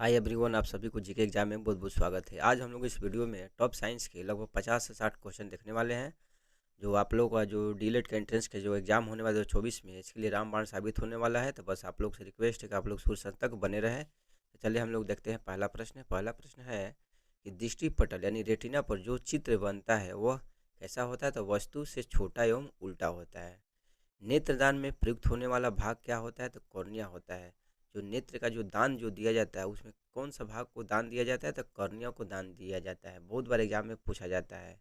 Hi everyone, आप सभी को जीके एग्जाम में बहुत बहुत स्वागत है। आज हम लोग इस वीडियो में टॉप साइंस के लगभग 50 से 60 क्वेश्चन देखने वाले हैं। जो आप लोगों का जो डीलेट के एंट्रेंस के जो एग्जाम होने वाले 2024 में, इसके लिए रामबाण साबित होने वाला है। तो बस आप लोग से रिक्वेस्ट है कि आप लोग शुरू से अंत तक बने रहे। तो चलिए हम लोग देखते हैं पहला प्रश्न है कि दृष्टि पटल यानी रेटिना पर जो चित्र बनता है वह कैसा होता है। तो वस्तु से छोटा एवं उल्टा होता है। नेत्रदान में प्रयुक्त होने वाला भाग क्या होता है। तो कॉर्निया होता है। जो नेत्र का जो दान जो दिया जाता है उसमें कौन सा भाग को दान दिया जाता है। तो कॉर्निया को दान दिया जाता है। बहुत बार एग्जाम में पूछा जाता है।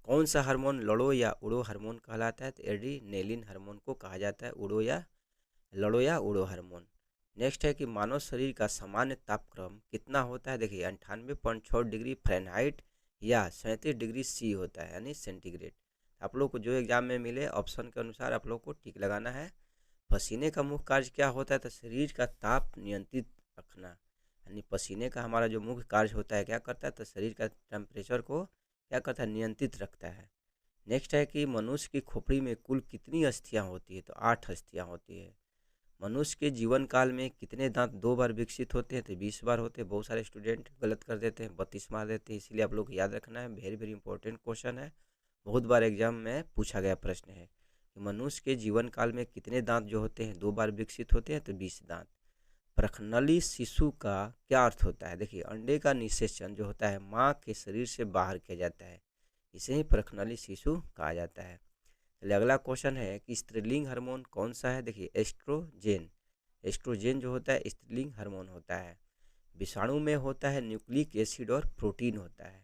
कौन सा हार्मोन लड़ो या उड़ो हार्मोन कहलाता है। तो एड्रीनेलिन हार्मोन को कहा जाता है उड़ो या लड़ो या उड़ो हार्मोन। नेक्स्ट है कि मानव शरीर का सामान्य तापक्रम कितना होता है। देखिए 98.6 डिग्री फ़ारेनहाइट या 37 डिग्री C होता है यानी सेंटीग्रेड। आप लोग को जो एग्जाम में मिले ऑप्शन के अनुसार आप लोग को टिक लगाना है। पसीने का मुख्य कार्य क्या होता है। तो शरीर का ताप नियंत्रित रखना, यानी पसीने का हमारा जो मुख्य कार्य होता है क्या करता है। तो शरीर का टेम्परेचर को क्या करता है, नियंत्रित रखता है। नेक्स्ट है कि मनुष्य की खोपड़ी में कुल कितनी अस्थियां होती है। तो 8 अस्थियां होती है। मनुष्य के जीवन काल में कितने दांत 2 बार विकसित होते हैं। तो 20 बार होते हैं। बहुत सारे स्टूडेंट गलत कर देते हैं, 32 मार देते हैं। इसीलिए आप लोग याद रखना है, वेरी वेरी इंपॉर्टेंट क्वेश्चन है। बहुत बार एग्जाम में पूछा गया प्रश्न है कि मनुष्य के जीवन काल में कितने दांत जो होते हैं 2 बार विकसित होते हैं। तो 20 दांत। प्रखनली शिशु का क्या अर्थ होता है। देखिए अंडे का निषेचन जो होता है माँ के शरीर से बाहर किया जाता है, इसे ही प्रखनली शिशु कहा जाता है। चलिए अगला क्वेश्चन है कि स्त्रीलिंग हार्मोन कौन सा है। देखिए एस्ट्रोजेन। एस्ट्रोजेन जो होता है स्त्रीलिंग हार्मोन होता है। विषाणु में होता है न्यूक्लिक एसिड और प्रोटीन होता है।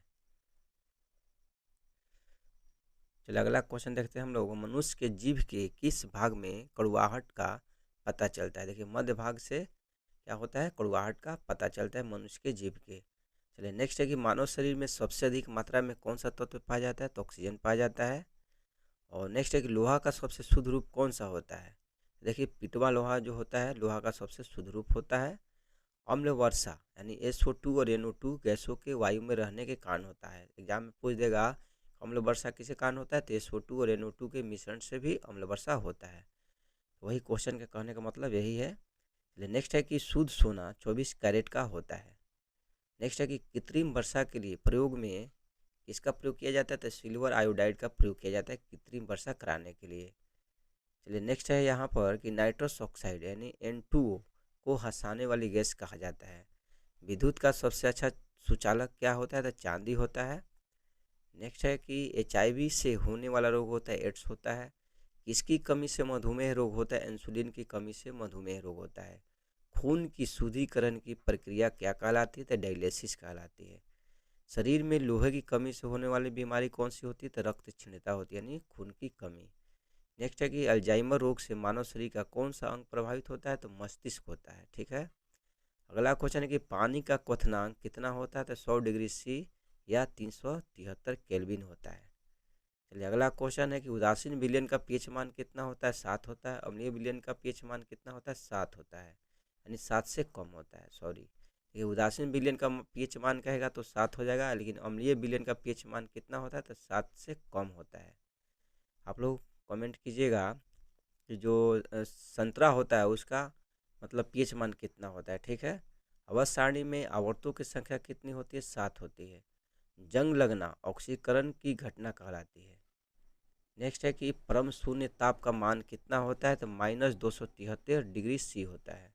चलिए अगला क्वेश्चन देखते हैं हम लोग। मनुष्य के जीभ के किस भाग में कड़वाहट का पता चलता है। देखिए मध्य भाग से क्या होता है, कड़वाहट का पता चलता है मनुष्य के जीभ के। चलिए नेक्स्ट है कि मानव शरीर में सबसे अधिक मात्रा में कौन सा तत्व पाया जाता है। तो ऑक्सीजन पाया जाता है। और नेक्स्ट है कि लोहा का सबसे शुद्ध रूप कौन सा होता है। देखिए पिटवा लोहा जो होता है लोहा का सबसे शुद्ध रूप होता है। अम्ल वर्षा यानी SO2 और NO2 गैसों के वायु में रहने के कारण होता है। एग्जाम में पूछ देगा अम्ल वर्षा किसके कारण होता है। तो SO2 और NO2 के मिश्रण से भी अम्ल वर्षा होता है। वही क्वेश्चन के कहने का मतलब यही है। नेक्स्ट है कि शुद्ध सोना 24 कैरेट का होता है। नेक्स्ट है कि कृत्रिम वर्षा के लिए प्रयोग में किसका प्रयोग किया जाता है। तो सिल्वर आयोडाइड का प्रयोग किया जाता है कृत्रिम वर्षा कराने के लिए। चलिए नेक्स्ट है यहाँ पर कि नाइट्रस ऑक्साइड यानी N2O को हंसाने वाली गैस कहा जाता है। विद्युत का सबसे अच्छा सुचालक क्या होता है। तो चांदी होता है। नेक्स्ट है कि HIV से होने वाला रोग होता है एड्स होता है। किसकी कमी से मधुमेह रोग होता है। इंसुलिन की कमी से मधुमेह रोग होता है। खून की शुद्धिकरण की प्रक्रिया क्या कहलाती है। तो डायलिसिस कहलाती है। शरीर में लोहे की कमी से होने वाली बीमारी कौन सी होती है। तो रक्त क्षीणता होती है यानी खून की कमी। नेक्स्ट है कि अल्जाइमर रोग से मानव शरीर का कौन सा अंग प्रभावित होता है। तो मस्तिष्क होता है। ठीक है। अगला क्वेश्चन है कि पानी का क्वथनांक कितना होता है। तो 100 डिग्री C या 373 केल्विन होता है। चलिए अगला क्वेश्चन है कि उदासीन विलयन का पीएच मान कितना होता है। 7 होता है। अम्लीय विलयन का पीएच मान कितना होता है। 7 होता है, यानी 7 से कम होता है। सॉरी, ये उदासीन विलयन का पीएच मान कहेगा तो 7 हो जाएगा, लेकिन अम्लीय विलयन का पीएच मान कितना होता है। तो 7 से कम होता है। आप लोग कमेंट कीजिएगा कि जो संतरा होता है उसका मतलब पीएच मान कितना होता है। ठीक है। अवस्था सारणी में आवर्तों की संख्या कितनी होती है। 7 होती है। जंग लगना ऑक्सीकरण की घटना कहलाती है। नेक्स्ट है कि परम शून्य ताप का मान कितना होता है। तो -273 डिग्री C होता है।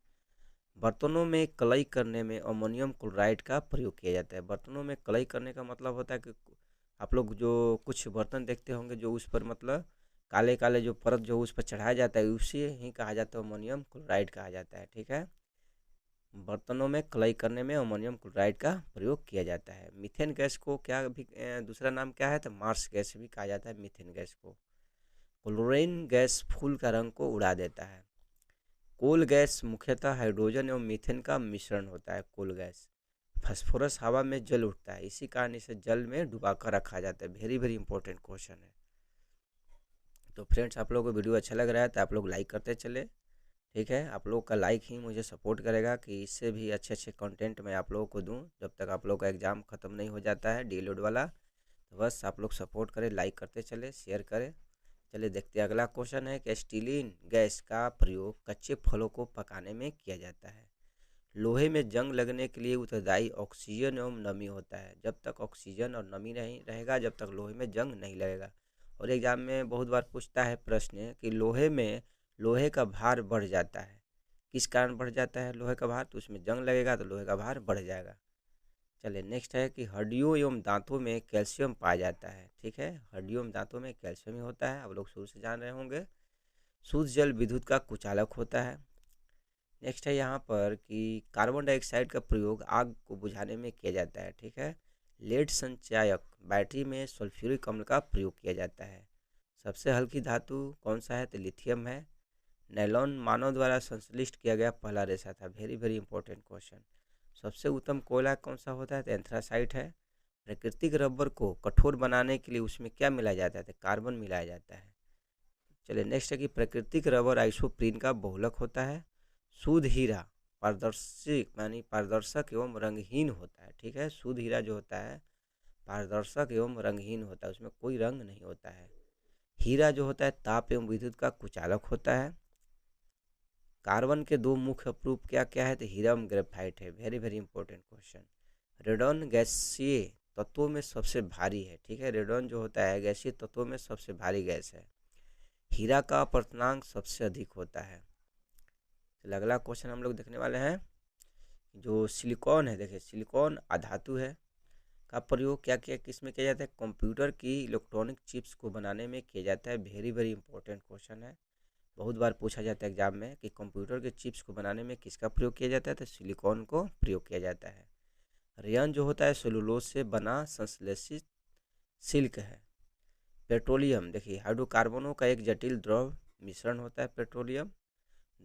बर्तनों में कलई करने में अमोनियम क्लोराइड का प्रयोग किया जाता है। बर्तनों में कलई करने का मतलब होता है कि आप लोग जो कुछ बर्तन देखते होंगे जो उस पर मतलब काले काले जो परत जो उस पर चढ़ाया जाता है उसे ही कहा जाता है अमोनियम क्लोराइड कहा जाता है। ठीक है। बर्तनों में कलई करने में अमोनियम क्लोराइड का प्रयोग किया जाता है। मीथेन गैस को क्या भी दूसरा नाम क्या है। तो मार्स गैस भी कहा जाता है मीथेन गैस को। क्लोरीन गैस फूल का रंग को उड़ा देता है। कोल गैस मुख्यतः हाइड्रोजन एवं मीथेन का मिश्रण होता है। कोल गैस। फास्फोरस हवा में जल उठता है, इसी कारण इसे जल में डुबाकर रखा जाता है। वेरी वेरी इंपॉर्टेंट क्वेश्चन है। तो फ्रेंड्स आप लोगों को वीडियो अच्छा लग रहा है तो आप लोग लाइक करते चले। ठीक है। आप लोग का लाइक ही मुझे सपोर्ट करेगा कि इससे भी अच्छे अच्छे कंटेंट मैं आप लोगों को दूं जब तक आप लोग का एग्ज़ाम ख़त्म नहीं हो जाता है डीलोड वाला। तो बस आप लोग सपोर्ट करें, लाइक करते चले, शेयर करें। चलिए देखते हैं अगला क्वेश्चन है कि एसिटिलीन गैस का प्रयोग कच्चे फलों को पकाने में किया जाता है। लोहे में जंग लगने के लिए उत्तरदायी ऑक्सीजन एवं नमी होता है। जब तक ऑक्सीजन और नमी नहीं रहेगा जब तक लोहे में जंग नहीं लगेगा। और एग्जाम में बहुत बार पूछता है प्रश्न कि लोहे का भार बढ़ जाता है, किस कारण बढ़ जाता है लोहे का भार? तो उसमें जंग लगेगा तो लोहे का भार बढ़ जाएगा। चलिए नेक्स्ट है कि हड्डियों एवं दांतों में कैल्शियम पाया जाता है। ठीक है, हड्डियों एवं दांतों में कैल्शियम ही होता है, आप लोग शुरू से जान रहे होंगे। शुद्ध जल विद्युत का कुचालक होता है। नेक्स्ट है यहाँ पर कि कार्बन डाइऑक्साइड का प्रयोग आग को बुझाने में किया जाता है। ठीक है, लेड संचायक बैटरी में सल्फ्यूरिक अम्ल का प्रयोग किया जाता है। सबसे हल्की धातु कौन सा है? तो लिथियम है। नायलॉन मानव द्वारा संश्लिष्ट किया गया पहला रेशा था। Very very important question. सबसे उत्तम कोयला कौन सा होता है? तो एंथ्रासाइट है। प्राकृतिक रबर को कठोर बनाने के लिए उसमें क्या मिलाया जाता है? तो कार्बन मिलाया जाता है। चलिए नेक्स्ट है कि प्राकृतिक रबर आइसोप्रीन का बहुलक होता है। शुद्ध हीरा पारदर्शी यानी पारदर्शक एवं रंगहीन होता है। ठीक है, शुद्ध हीरा जो होता है पारदर्शक एवं रंगहीन होता है, उसमें कोई रंग नहीं होता है। हीरा जो होता है ताप एवं विद्युत का कुचालक होता है। कार्बन के दो मुख्य अपरूप क्या क्या है? तो हीरा एवं ग्रेफाइट है। Very very important question. Radon गैसीय तत्वों में सबसे भारी है। ठीक है, रेडॉन जो होता है गैसीय तत्वों में सबसे भारी गैस है। हीरा का अपवर्तनांक सबसे अधिक होता है। तो अगला क्वेश्चन हम लोग देखने वाले हैं, जो सिलिकॉन है। देखिए सिलिकॉन अधातु है, का प्रयोग क्या किया किस में किया जाता है? कंप्यूटर की इलेक्ट्रॉनिक चिप्स को बनाने में किया जाता है। वेरी वेरी इंपॉर्टेंट क्वेश्चन है, बहुत बार पूछा जाता है एग्जाम में कि कंप्यूटर के चिप्स को बनाने में किसका प्रयोग किया जाता है? तो सिलिकॉन को प्रयोग किया जाता है। रेयन जो होता है सेलुलोज से बना संश्लेषित सिल्क है। पेट्रोलियम, देखिए हाइड्रोकार्बनों का एक जटिल द्रव मिश्रण होता है पेट्रोलियम।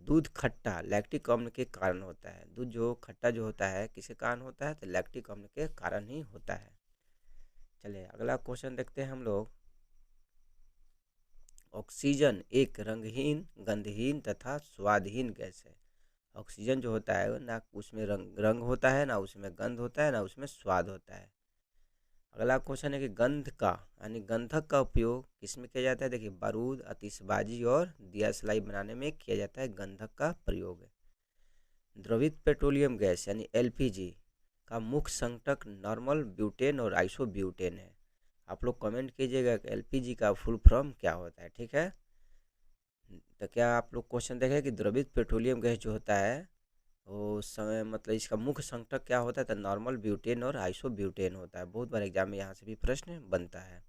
दूध खट्टा लैक्टिक अम्ल के कारण होता है। दूध जो खट्टा जो होता है किसके कारण होता है? तो लैक्टिक अम्ल के कारण ही होता है। चलिए अगला क्वेश्चन देखते हैं हम लोग। ऑक्सीजन एक रंगहीन, गंधहीन तथा स्वादहीन गैस है। ऑक्सीजन जो होता है ना उसमें रंग होता है, ना उसमें गंध होता है, ना उसमें स्वाद होता है। अगला क्वेश्चन है कि गंध का यानी गंधक का उपयोग किसमें किया जाता है? देखिए बारूद, आतिशबाजी और दिया सलाई बनाने में किया जाता है गंधक का प्रयोग। द्रवित पेट्रोलियम गैस यानी एलपीजी का मुख्य संघटक नॉर्मल ब्यूटेन और आइसोब्यूटेन है। आप लोग कमेंट कीजिएगा कि एलपीजी का फुल फॉर्म क्या होता है। ठीक है, तो क्या आप लोग क्वेश्चन देखें कि द्रवित पेट्रोलियम गैस जो होता है वो समय मतलब इसका मुख्य संघटक क्या होता है? तो नॉर्मल ब्यूटेन और आइसोब्यूटेन होता है। बहुत बार एग्जाम में यहाँ से भी प्रश्न बनता है।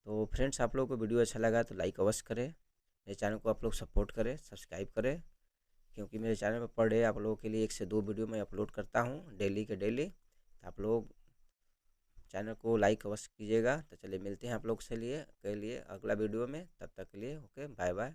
तो फ्रेंड्स आप लोगों को वीडियो अच्छा लगा तो लाइक अवश्य करें, मेरे चैनल को आप लोग सपोर्ट करें, सब्सक्राइब करें, क्योंकि मेरे चैनल पर पर डे आप लोगों के लिए 1 से 2 वीडियो मैं अपलोड करता हूँ डेली के डेली। तो आप लोग चैनल को लाइक अवश्य कीजिएगा। तो चलिए मिलते हैं आप लोग के लिए अगला वीडियो में, तब तक के लिए ओके बाय बाय।